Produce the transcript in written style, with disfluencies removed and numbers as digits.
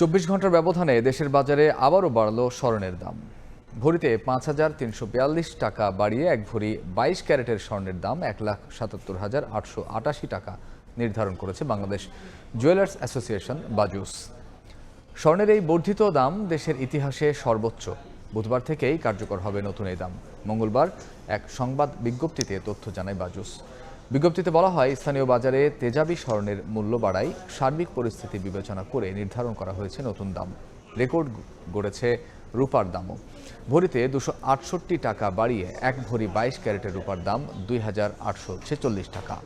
24 ঘন্টার ব্যবধানে দেশের বাজারে আবারও বাড়ল স্বর্ণের দাম। ভরিতে ৫,৩৪২ টাকা বাড়িয়ে এক ভরি 22 ক্যারেটের স্বর্ণের দাম ১,৭৭,৮৮৮ টাকা নির্ধারণ করেছে বাংলাদেশ জুয়েলার্স অ্যাসোসিয়েশন বাজুস। স্বর্ণের এই বর্ধিত দাম দেশের ইতিহাসে সর্বোচ্চ। বুধবার থেকেই কার্যকর হবে নতুন এই দাম। মঙ্গলবার এক সংবাদ বিজ্ঞপ্তিতে তথ্য জানায় বাজুস। বিজ্ঞপ্তিতে বলা হয়, স্থানীয় বাজারে তেজাবি স্বর্ণের মূল্য বাড়ায় সার্বিক পরিস্থিতি বিবেচনা করে নির্ধারণ করা হয়েছে নতুন দাম। রেকর্ড গড়েছে রূপার দামও। ভরিতে 268 টাকা বাড়িয়ে এক ভরি 22 ক্যারেটের রূপার দাম 2,846 টাকা।